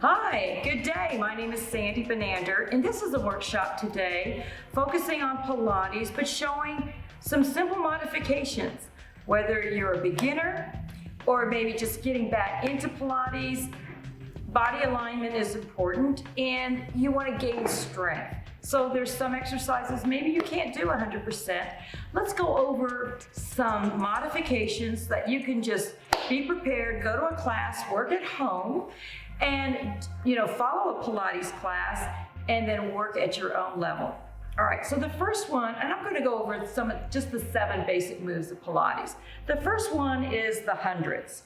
Hi, good day. My name is Sandy Benander, and this is a workshop today focusing on Pilates, but showing some simple modifications. Whether you're a beginner or maybe just getting back into Pilates, body alignment is important and you want to gain strength. So there's some exercises maybe you can't do 100%. Let's go over some modifications that you can just be prepared, go to a class, work at home, and follow a Pilates class and then work at your own level. All right, so the first one, and I'm going to go over just the 7 basic moves of Pilates. The first one is the hundreds.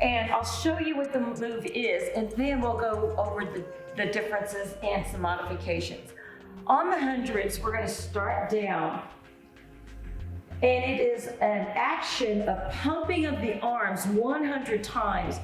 And I'll show you what the move is, and then we'll go over the differences and some modifications. On the hundreds, we're going to start down, and it is an action of pumping of the arms 100 times.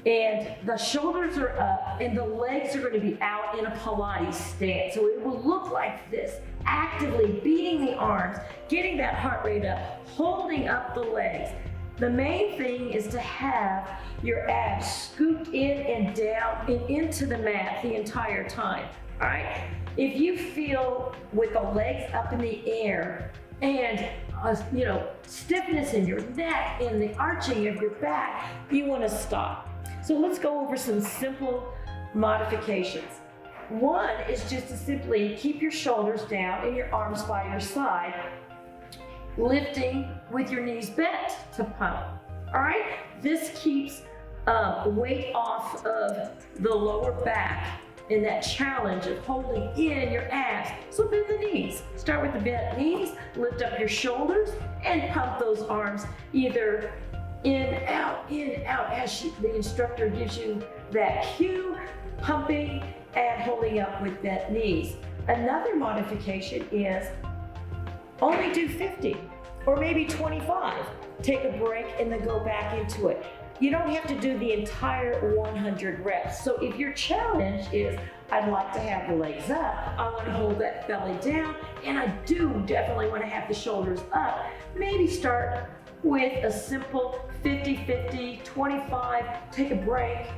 And the shoulders are up and the legs are going to be out in a Pilates stance. So it will look like this, actively beating the arms, getting that heart rate up, holding up the legs. The main thing is to have your abs scooped in and down and into the mat the entire time, all right? If you feel with the legs up in the air and stiffness in your neck and the arching of your back, you want to stop. So let's go over some simple modifications. One is just to simply keep your shoulders down and your arms by your side, lifting with your knees bent to pump. All right, this keeps weight off of the lower back in that challenge of holding in your abs. So bend the knees. Start with the bent knees, lift up your shoulders, and pump those arms either in, out, as the instructor gives you that cue, pumping and holding up with bent knees. Another modification is only do 50 or maybe 25. Take a break and then go back into it. You don't have to do the entire 100 reps. So if your challenge is, I'd like to have the legs up, I want to hold that belly down, and I do definitely want to have the shoulders up, maybe start with a simple 50-50, 25, take a break,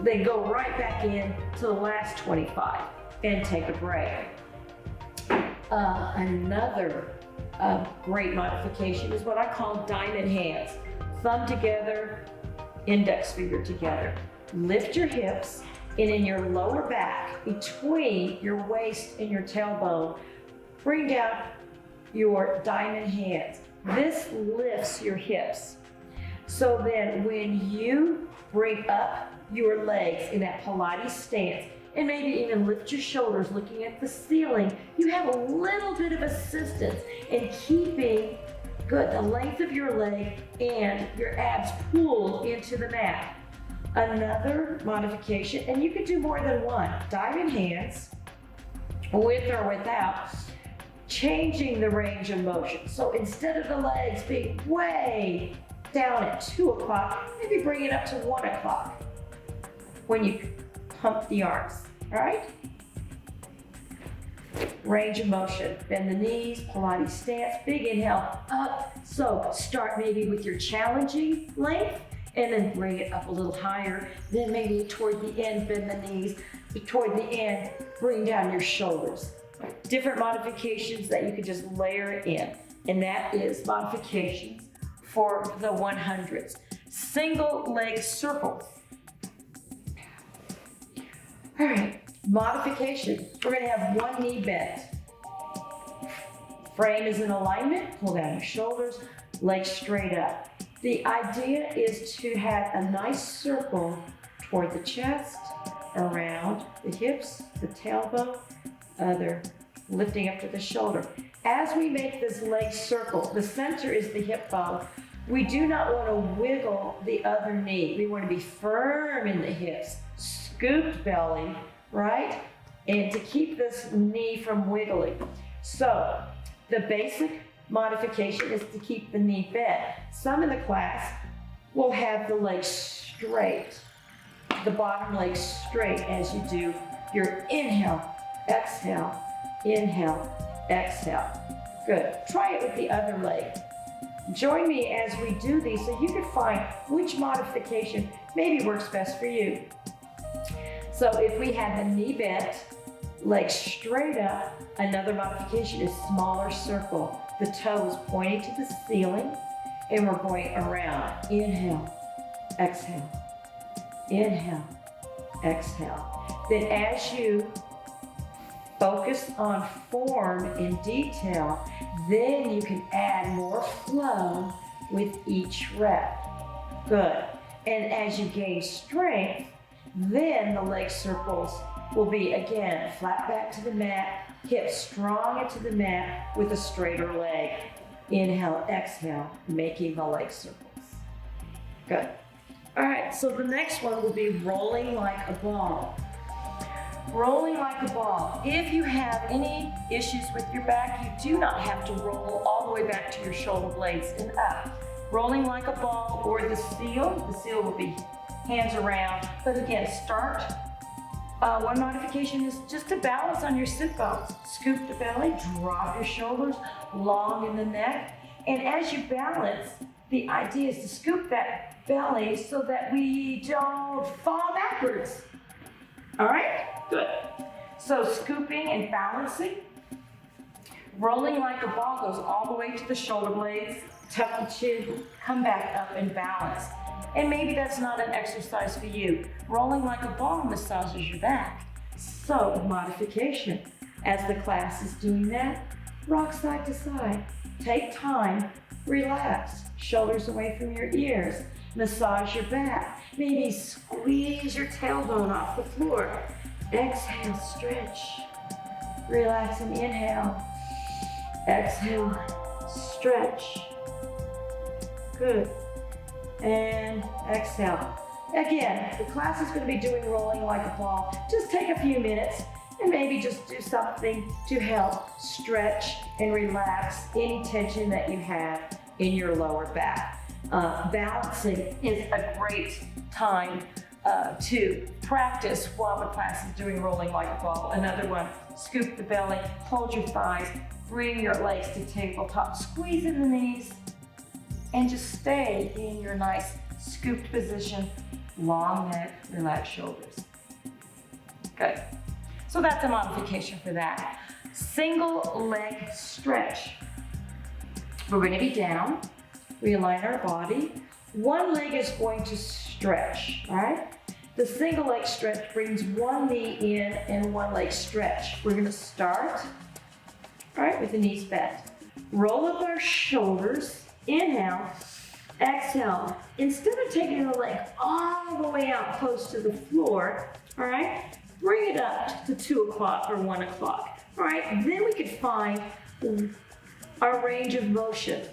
then go right back in to the last 25 and take a break. Another great modification is what I call diamond hands. Thumb together, index finger together. Lift your hips, and in your lower back, between your waist and your tailbone, bring down your diamond hands. This lifts your hips. So then when you bring up your legs in that Pilates stance, and maybe even lift your shoulders looking at the ceiling, you have a little bit of assistance in keeping the length of your leg and your abs pulled into the mat. Another modification, and you can do more than one, diamond hands, with or without, changing the range of motion. So instead of the legs being way down at 2 o'clock, maybe bring it up to 1 o'clock when you pump the arms, all right? Range of motion, bend the knees, Pilates stance, big inhale, up. So start maybe with your challenging length and then bring it up a little higher. Then maybe toward the end, bend the knees. Toward the end, bring down your shoulders. Different modifications that you could just layer in, and that is modifications for the 100s. Single leg circles. All right, modification. We're gonna have one knee bent. Frame is in alignment, pull down your shoulders, legs straight up. The idea is to have a nice circle toward the chest, around the hips, the tailbone, lifting up to the shoulder. As we make this leg circle, the center is the hip bone. We do not want to wiggle the other knee. We want to be firm in the hips, scooped belly, right? And to keep this knee from wiggling. So the basic modification is to keep the knee bent. Some in the class will have the legs straight, the bottom leg straight as you do your inhale, exhale, inhale, exhale. Good. Try it with the other leg. Join me as we do these so you can find which modification maybe works best for you. So if we have the knee bent, legs straight up, another modification is smaller circle. The toe is pointing to the ceiling and we're going around. Inhale, exhale, inhale, exhale. Then as you focus on form and detail, then you can add more flow with each rep. Good. And as you gain strength, then the leg circles will be, again, flat back to the mat, hips strong into the mat with a straighter leg. Inhale, exhale, making the leg circles. Good. All right, so the next one will be rolling like a ball. Rolling like a ball. If you have any issues with your back, you do not have to roll all the way back to your shoulder blades and up. Rolling like a ball or the seal will be hands around. But again, start. One modification is just to balance on your sit bones. Scoop the belly, drop your shoulders long in the neck. And as you balance, the idea is to scoop that belly so that we don't fall backwards. All right, good. So scooping and balancing. Rolling like a ball goes all the way to the shoulder blades, tuck the chin, come back up and balance. And maybe that's not an exercise for you. Rolling like a ball massages your back. So modification. As the class is doing that, rock side to side. Take time, relax. Shoulders away from your ears. Massage your back. Maybe squeeze your tailbone off the floor. Exhale, stretch. Relax and inhale. Exhale, stretch. Good. And exhale. Again, the class is going to be doing rolling like a ball. Just take a few minutes and maybe just do something to help stretch and relax any tension that you have in your lower back. Balancing is a great time to practice while the class is doing rolling like a ball. Another one, scoop the belly, hold your thighs, bring your legs to tabletop, squeeze in the knees, and just stay in your nice scooped position, long neck, relaxed shoulders. Good. So that's a modification for that. Single leg stretch. We're going to be down. We align our body. One leg is going to stretch, all right? The single leg stretch brings one knee in and one leg stretch. We're going to start, all right, with the knees bent. Roll up our shoulders. Inhale, exhale. Instead of taking the leg all the way out close to the floor, all right, bring it up to 2 o'clock or 1 o'clock. All right, then we could find our range of motion.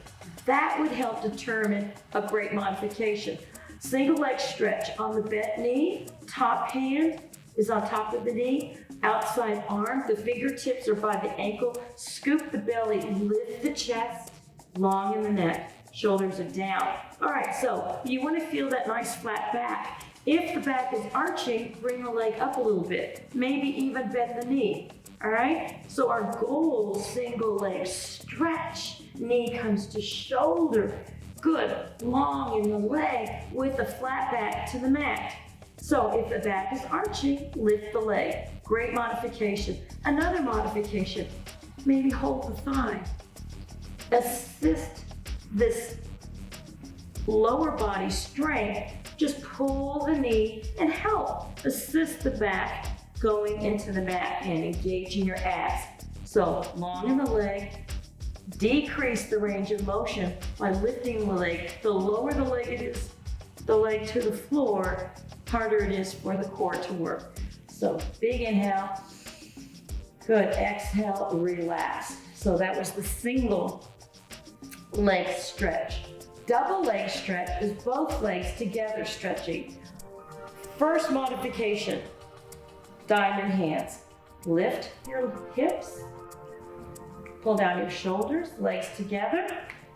That would help determine a great modification. Single leg stretch on the bent knee, top hand is on top of the knee, outside arm, the fingertips are by the ankle, scoop the belly, lift the chest, long in the neck, shoulders are down. All right, so you want to feel that nice flat back. If the back is arching, bring the leg up a little bit, maybe even bend the knee. All right, so our goal, single leg stretch, knee comes to shoulder, good, long in the leg with a flat back to the mat. So if the back is arching, lift the leg. Great modification. Another modification, maybe hold the thigh. Assist this lower body strength, just pull the knee and help assist the back going into the mat and engaging your abs. So long in the leg, decrease the range of motion by lifting the leg. The lower the leg it is, the leg to the floor, harder it is for the core to work. So big inhale, good, exhale, relax. So that was the single leg stretch. Double leg stretch is both legs together stretching. First modification, diamond hands. Lift your hips, pull down your shoulders, legs together,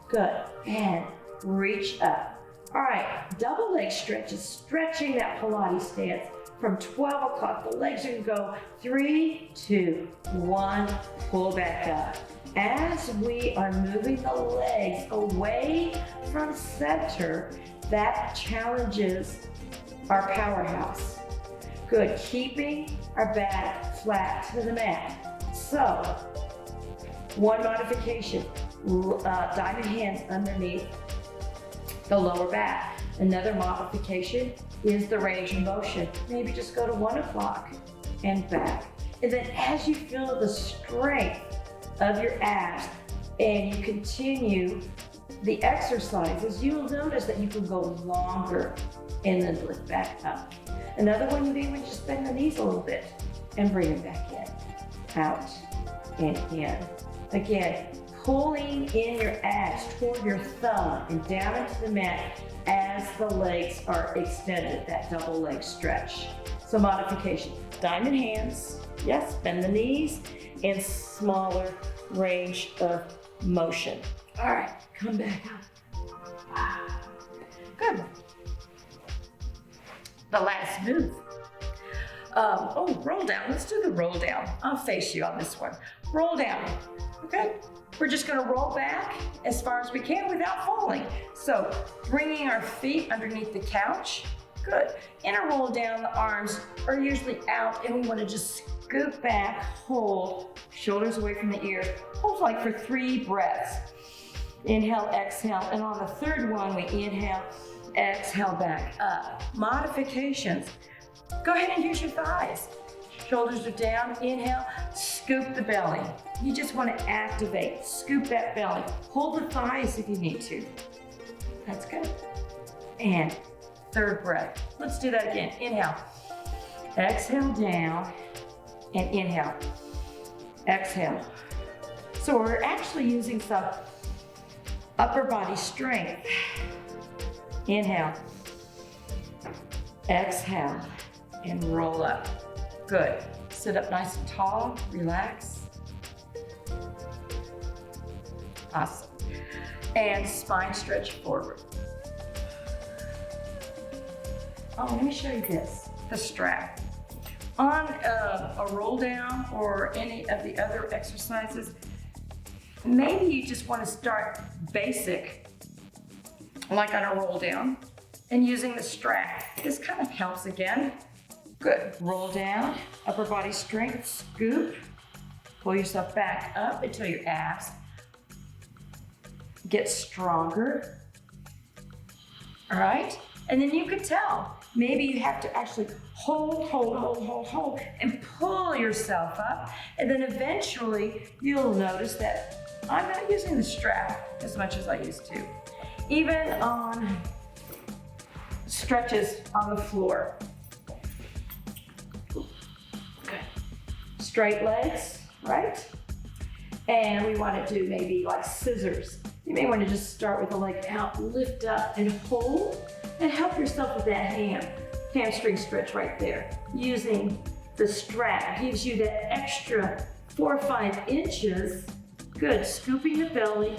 good, and reach up. All right, double leg stretch is stretching that Pilates stance from 12 o'clock. The legs are gonna go 3, 2, 1, pull back up. As we are moving the legs away from center, that challenges our powerhouse. Good, keeping our back flat to the mat. So, one modification, diamond hands underneath the lower back. Another modification is the range of motion. Maybe just go to 1 o'clock and back. And then as you feel the strength of your abs and you continue the exercises, you'll notice that you can go longer and then lift back up. Another one, you may want to just bend the knees a little bit and bring it back in, out, and in. Again, pulling in your abs toward your thumb and down into the mat as the legs are extended, that double leg stretch. So modification, diamond hands, yes, bend the knees, and smaller range of motion. All right, come back up. Good. The last move. Roll down. Let's do the roll down. I'll face you on this one. Roll down. Okay? We're just going to roll back as far as we can without falling. So, bringing our feet underneath the couch. Good. In a roll down, the arms are usually out, and we want to just scoot back, hold, shoulders away from the ears. Hold like for 3 breaths. Inhale, exhale, and on the third one, we inhale, exhale back up. Modifications. Go ahead and use your thighs. Shoulders are down, inhale, scoop the belly. You just want to activate, scoop that belly. Hold the thighs if you need to. That's good. And third breath. Let's do that again. Inhale, exhale down, and inhale, exhale. So we're actually using some upper body strength. Inhale, exhale, and roll up. Good. Sit up nice and tall, relax. Awesome. And spine stretch forward. Oh, let me show you this, the strap. On a roll down or any of the other exercises, maybe you just want to start basic, like on a roll down, and using the strap. This kind of helps again. Good. Roll down, upper body strength, scoop. Pull yourself back up until your abs get stronger. All right? And then you could tell, maybe you have to actually hold, and pull yourself up. And then eventually you'll notice that I'm not using the strap as much as I used to. Even on stretches on the floor. Okay. Straight legs, right? And we want to do maybe like scissors. You may want to just start with the leg out, lift up and hold, and help yourself with that hamstring stretch right there. Using the strap gives you that extra 4 or 5 inches. Good, scooping the belly.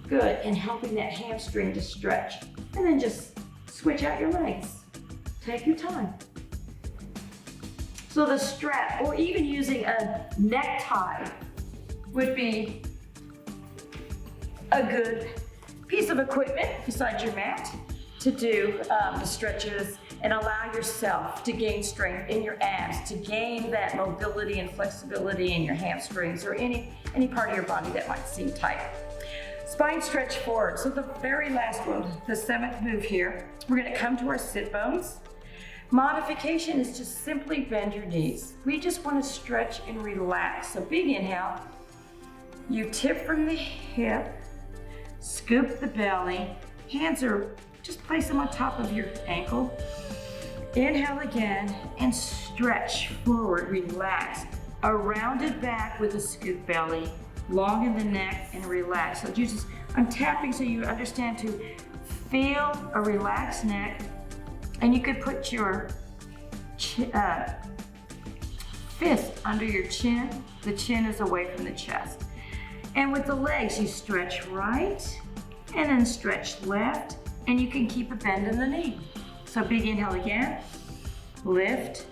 Good, and helping that hamstring to stretch. And then just switch out your legs. Take your time. So the strap, or even using a necktie, would be a good piece of equipment beside your mat to do the stretches and allow yourself to gain strength in your abs, to gain that mobility and flexibility in your hamstrings or any part of your body that might seem tight. Spine stretch forward. So the very last one, the 7th move here, we're going to come to our sit bones. Modification is just simply bend your knees. We just want to stretch and relax. So big inhale. You tip from the hip, scoop the belly. Hands are, just place them on top of your ankle. Inhale again and stretch forward, relax. A rounded back with a scoop belly, long in the neck and relax. So I'm tapping so you understand to feel a relaxed neck, and you could put your fist under your chin. The chin is away from the chest. And with the legs, you stretch right and then stretch left, and you can keep a bend in the knee. So big inhale again, lift,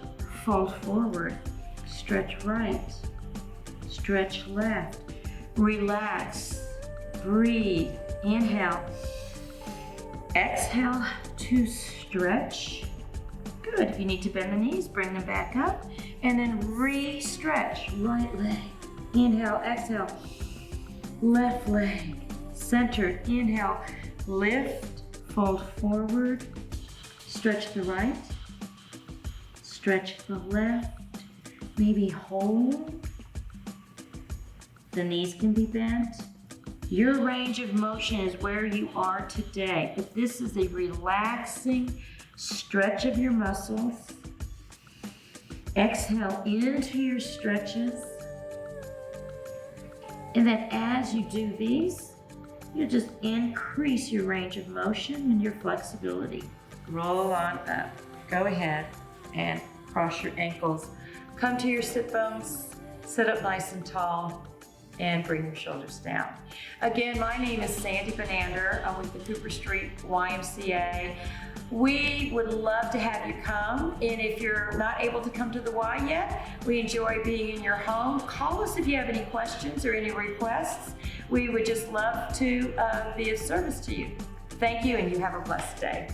fold forward, stretch right, stretch left, relax, breathe, inhale, exhale to stretch, Good. If you need to bend the knees, bring them back up. And then re-stretch. Right leg. Inhale, exhale. Left leg. Centered. Inhale. Lift. Fold forward. Stretch the right. Stretch the left. Maybe hold. The knees can be bent. Your range of motion is where you are today, but this is a relaxing stretch of your muscles. Exhale into your stretches. And then as you do these, you just increase your range of motion and your flexibility. Roll on up. Go ahead and cross your ankles. Come to your sit bones, sit up nice and tall, and bring your shoulders down. Again, my name is Sandy Benander. I'm with the Cooper Street YMCA. We would love to have you come, and if you're not able to come to the Y yet, we enjoy being in your home. Call us if you have any questions or any requests. We would just love to be of service to you. Thank you, and you have a blessed day.